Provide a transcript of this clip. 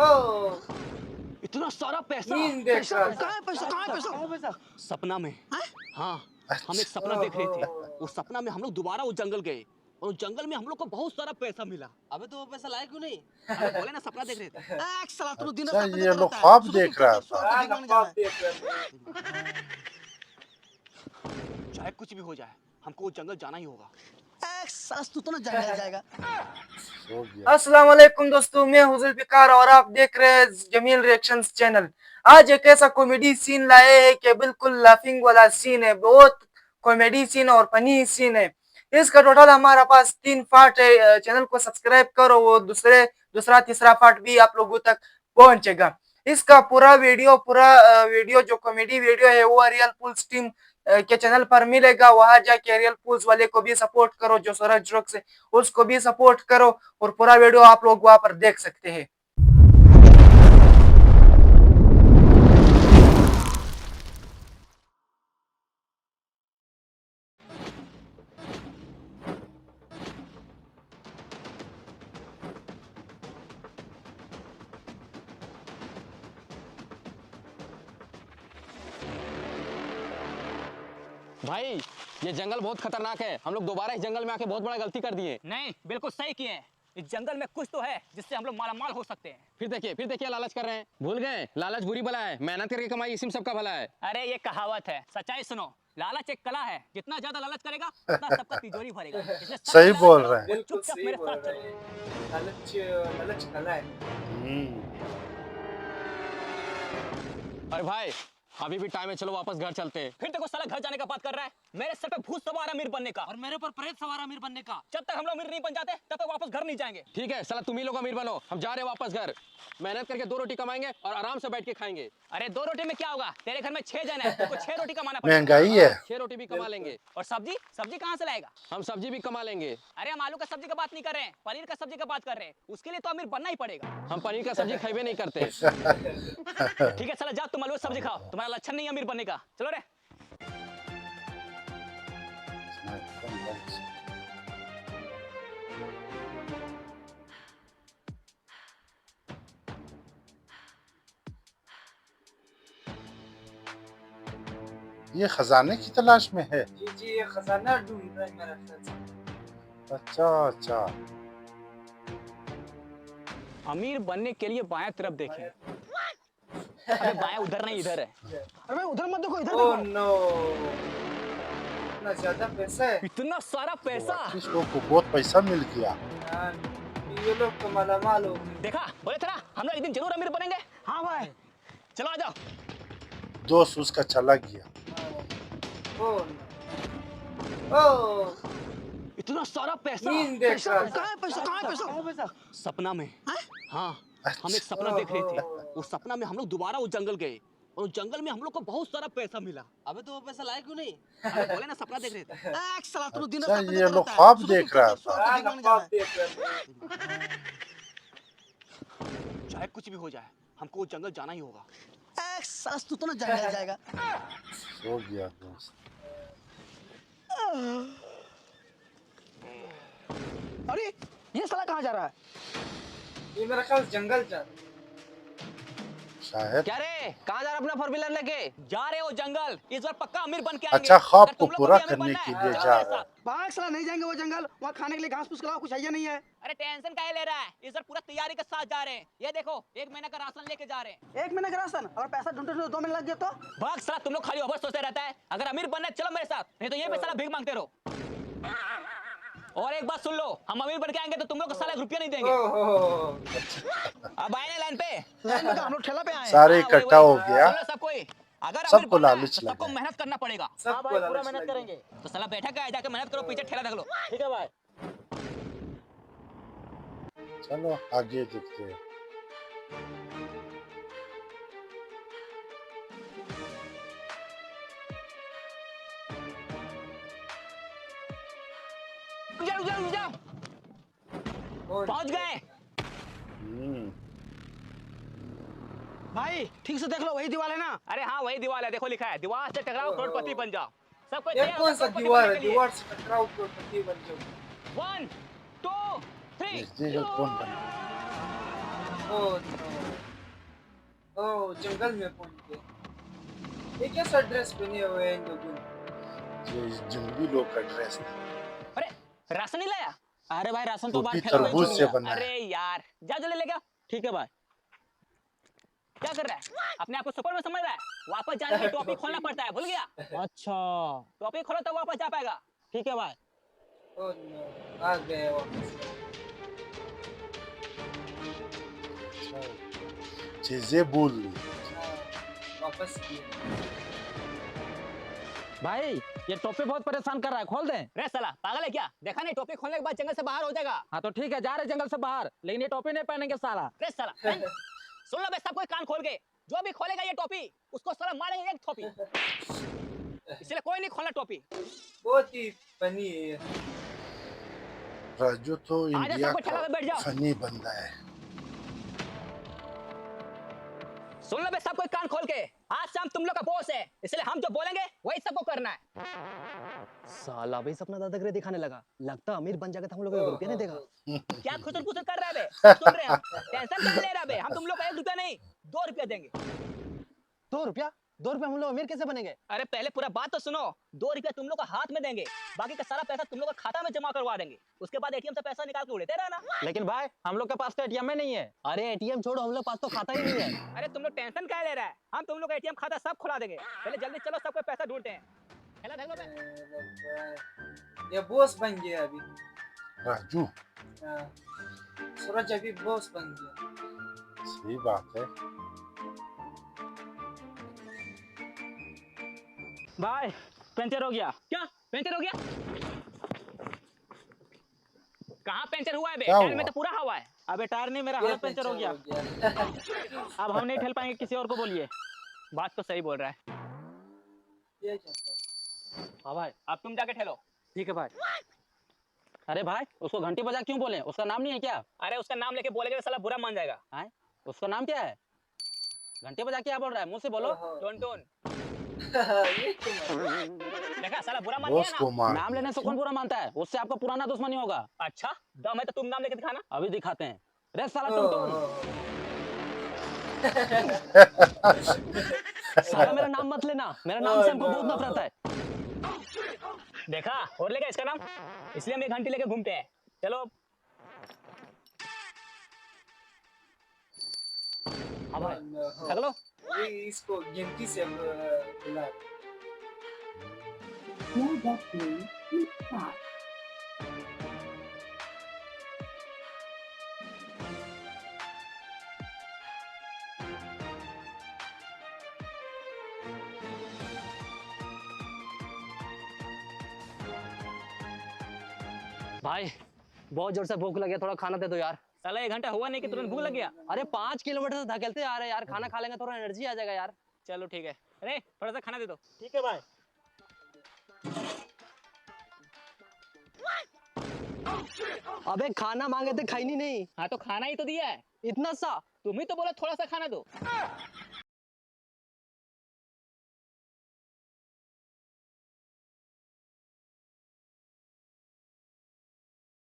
ओह, इतना सारा पैसा नींद देख पैसा रहा था। कहाँ है पैसा कहाँ है पैसा सपना में हाँ हम एक सपना देख रहे थे उस सपना में हम लोग दोबारा उस जंगल गए और उस जंगल में हम लोग को बहुत सारा पैसा मिला। अबे तो वो पैसा लाए क्यों नहीं? अरे बोले ना सपना देख रहे थे एक साला तू दिन अच्छा, रात ये लोग ख्वाब देख रहा था। हाँ, नवाब देख रहे थे। चाहे कुछ भी हो जाए हमको वो जंगल जाना ही होगा। एक साला तू तो ना जंगल जाएगा। सो गया। अस्सलाम वालेकुम दोस्तों, मैं हूं जुल्फिकार और आप देख रहे हैं जमील रिएक्शंस चैनल। आज एक ऐसा कॉमेडी सीन लाए हैं कि बिल्कुल लाफिंग वाला सीन है, बहुत कॉमेडी सीन और फनी सीन है। इसका टोटल हमारे पास 3 पार्ट है। चैनल को सब्सक्राइब करो, वो दूसरा तीसरा पार्ट भी आप लोगों तक पहुंचेगा। इसका पूरा वीडियो जो कॉमेडी वीडियो है वो रियल पुल्स टीम के चैनल पर मिलेगा। वहां जाके रियल पुल्स वाले को भी सपोर्ट करो, जो सूरज ड्रग्स है उसको भी सपोर्ट करो और पूरा वीडियो आप लोग वहां पर देख सकते हैं। भाई ये जंगल बहुत खतरनाक है, हम लोग दोबारा इस जंगल में आके बहुत बड़ा गलती कर दिए। नहीं बिल्कुल सही किए हैं। इस जंगल में कुछ तो है जिससे हम लोग मालामाल हो सकते हैं। फिर देखिए लालच कर रहे हैं। भूल गए लालच बुरी बला है, मेहनत करके कमाई इसी में सबका भला है। अरे ये कहावत है, सच्चाई सुनो। लालच एक कला है, जितना ज्यादा लालच करेगा उतना सबका तिजोरी भरेगा। इसलिए सब सही लालच बोल करो रहे हैं। और बिल्कुल चुपचाप सही मेरे बोल साथ रहे चलो। हैं। लालच कला है। अरे भाई अभी भी टाइम है, चलो वापस घर चलते हैं। फिर देखो साला घर जाने का बात कर रहा है। मेरे सर पे भूत सवार अमीर बनने का और मेरे ऊपर प्रेत सवार अमीर बनने का। जब तक हम लोग अमीर नहीं बन जाते तब तक वापस घर नहीं जाएंगे। ठीक है साला तुम ही लोग अमीर बनो, हम जा रहे हैं वापस घर। मेहनत करके 2 रोटी कमाएंगे और आराम से बैठ के खाएंगे। अरे 2 रोटी में क्या होगा, तेरे घर में 6 जन है, तुमको 6 रोटी कमाना पड़ेगा। महंगाई है। 6 रोटी भी कमा लेंगे। और सब्जी कहाँ से लाएगा? हम सब्जी भी कमा लेंगे। अरे हम आलू का सब्जी का बात नहीं कर रहे हैं, पनीर का सब्जी का बात कर रहे हैं। उसके लिए तो अमीर बनना ही पड़ेगा। हम पनीर का सब्जी खाइबे नहीं करते। ठीक है चलो जाओ, तुम आलू की सब्जी खाओ, तुम्हारा लक्षण नहीं है अमीर बनने का। चलो रे। ये खजाने की तलाश में है। जी ये खजाना ढूंढ रहा है मेरा ख्याल से। अच्छा अमीर बनने के लिए बाएं तरफ देखें। अरे बाएं उधर नहीं इधर है। अरे उधर मत देखो, इधर ओह देखो। नो, इतना ज्यादा पैसा है। इतना सारा पैसा। इस लोग को बहुत पैसा मिल गया। यार, ये लोग तो मालामाल हो गए। देखा बोले था ना हम लोग एक दिन जरूर अमीर बनेंगे। हाँ भाई चलो आ जाओ। दोस्त उसका चला गया। ओह नो, ओह, इतना सारा पैसा नींद देख रहा था। कहाँ है पैसा सपना में हाँ हम एक सपना देख रहे थे। उस सपना में हम लोग दोबारा उस जंगल गए और उस जंगल में हम लोग को बहुत सारा पैसा मिला। अबे तो वो पैसा लाए क्यों नहीं? अरे बोले ना सपना देख रहे थे एक साला तू दिन अच्छा, रात ये लोग ख्वाब देख रहा था। हाँ, नवाब देख रहे थे। चाहे कुछ भी हो जाए हमको वो जंगल जाना ही होगा। एक साला तू तो ना जंगल जाएगा। सो गया दोस्त। अरे ये साला कहाँ जा रहा है? ये मेरा ख्याल जंगल जा रहा है। शायद। क्या रे कहाँ जा रहा अपना 4 व्हीलर लेके? जा रहे हो जंगल, इस बार पक्का अमीर बन के आएंगे। अच्छा, ख्वाब अगर को तुम लोग पूरा भी अमीर करने बनना के है, लिए चलो जा मेरे रहा है। साथ। बाग साला नहीं जाएंगे वो जंगल, वहाँ खाने के लिए घास फूस का कुछ है नहीं है। अरे टेंशन काहे ले रहा है, इस बार पूरा तैयारी के साथ जा रहे हैं। ये देखो 1 महीने का राशन लेके जा रहे हैं। 1 महीने का राशन और पैसा ढूंढते ढूंढते 2 महीने लग गया तो? भाग साला, तुम लोग खाली ओवर सोचते रहता है। अगर अमीर बनना है चलो मेरे साथ, नहीं तो ये पे साला भीख मांगते रहो। और एक बात सुन लो, हम अमीर बन के आएंगे तो तुम लोग को साला 1 रुपया नहीं देंगे। ओह, अब आए ना लाइन पे। लाइन में हम लोग ठेला पे आए हैं। सारे हाँ, वही, इकट्ठा वही। हो गया। सुन लो सब कोई, अगर सबको अमीर बनना है, लालच तो सबको लगा। मेहनत करना पड़ेगा। हाँ सबको भाई पूरा लालच मेहनत लगी। करेंगे। तो साला बैठा क्या है, जाके मेहनत करो, पीछे ठेला रख लो। ठीक है भाई। चलो आगे देखते हैं। जाओ जाओ जाओ, ओह, पहुंच गए। भाई ठीक से देख लो, वही दीवार है ना? अरे हाँ वही दीवार है, देखो लिखा है दीवार से टकराओ करोड़पति बन जाओ। सब कोई ये तैयार कौन हो सा करोड़पति दीवार बनने है? के लिए। दीवार से टकराओ तो पति बन जाओ। 1 2 3 देखते हैं कौन बना। ओह नो, ओ जंगल में पहुंच गए। ये कैसा ड्रेस पहने हुए हैं इन लोगों ने? ये जंगली लोग का ड्रेस है। अरे राशन नहीं लाया? अरे भाई राशन तो बाहर टोपी ठेला में तरबूज छूट से गया। बना है। अरे यार जा जल्दी ले गया। ठीक है भाई। क्या कर रहा है? अपने आप को सुपर में समझ रहा है? वापस जाने के लिए टोपी खोलना पड़ता है, भूल गया? अच्छा टोपी खोलो तो वापस जा पाएगा। ठीक है भाई। ओ नो, आ गए वापस। अच्छा, चीजें भूल ली। हाँ, वापस किए। भाई ये टोपी बहुत परेशान कर रहा है, खोल दें? रे साला पागल है क्या? देखा नहीं टोपी खोलने के बाद जंगल से बाहर हो जाएगा। हाँ तो ठीक है, जा रहे जंगल से बाहर, लेकिन ये टोपी नहीं पहनेंगे साला। रे साला सुन लो बे सब कोई कान खोल के, जो भी खोलेगा ये टोपी उसको साला मारेंगे एक थोपी। इसलिए कोई नहीं खोलना टोपी। बहुत ही फनी है ये। राजू तो आजा इंडिया सबको ठेला पे बैठ का जाओ। फनी बंदा है। सुन लो बे सब कोई कान खोल के, आज शाम तुम लोग का बॉस है, इसलिए हम जो बोलेंगे वही सबको करना है। साला भाई सपना दादागिरी दिखाने लगा, लगता अमीर बन जाएगा तो हम लोग को रुपया नहीं देगा। क्या खुसर खुसर कर रहा है बे? सुन रहे हैं हम, टेंशन क्या ले रहा है बे? हम तुम लोग को 1 रुपया नहीं 2 रुपया देंगे। 2 रुपया? 2 रुपया हम लोग अमीर कैसे बनेंगे? अरे पहले पूरा बात तो सुनो। 2 रुपया तुम लोग को हाथ में देंगे, बाकी का सारा पैसा तुम लोग का खाता में जमा करवा देंगे। उसके बाद एटीएम से पैसा निकाल के उड़ेते रहना। लेकिन भाई हम लोग के पास तो एटीएम नहीं है। अरे एटीएम छोड़ो, हम लोग पास तो खाता ही नहीं है। अरे तुम लोग टेंशन क्या ले रहा है? हम तुम लोग का एटीएम खाता सब खुला देंगे। पहले जल्दी चलो, सबको पैसा ढूंढते हैं। खेला देख लो बे। ये बॉस बन गया अभी। राजू हाँ, सूरज अभी बॉस बन गया। सही बात है। भाई पंचर हो गया। क्या पंचर हो गया? कहाँ पंचर हुआ है बे? क्या टायर में हुआ? तो पूरा हवा है। अबे टायर नहीं, मेरा ये हालत पंचर हो गया। अब हम नहीं ठेल पाएंगे, किसी और को बोलिए। बात तो सही बोल रहा है। ये क्या? हाँ भाई। अब तुम जाके ठेलो। ठीक है भाई। अरे भाई उसको घंटी बजा क्यों बोले? उसका नाम नहीं है क्या? अरे उसका नाम लेके बोलेगा तो साला बुरा मान जाएगा। हाँ उसका नाम क्या है? घंटी बजा क्या बोल रहा है? मुंह से बोलो। ओहो। Tone tone. ये क्यों? देखा साला बुरा मान बॉस गया को ना। मार नाम लेने से कौन बुरा मानता है? उससे आपका पुराना दुश्मनी होगा। अच्छा दम है तो तुम नाम लेके दिखाना। अभी दिखाते हैं। रे साला ओह, टुनटुन, साला मेरा नाम मत लेना, मेरा नाम से हमको बहुत नफरत है। देखा और लेगा इसका नाम, इसलिए हम 1 घंटे लेके घूमते हैं। चलो हाँ भाई ओह, देख लो। ये इसको गिनती से बुला। No destiny, keep stop. भाई बहुत जोर से भूख लगी है, थोड़ा खाना दे दो यार। साला 1 घंटा हुआ नहीं कि तुरंत भूख लग गया। अरे 5 किलोमीटर से धकेलते आ रहे हैं यार, खाना खा लेंगे थोड़ा एनर्जी आ जाएगा यार। चलो ठीक है। अरे थोड़ा सा खाना दे दो। ठीक है भाई। अबे खाना मांगे थे, खाई नहीं। हाँ तो खाना ही तो दिया है। इतना सा? तुम ही तो बोला थोड़ा सा खाना दो।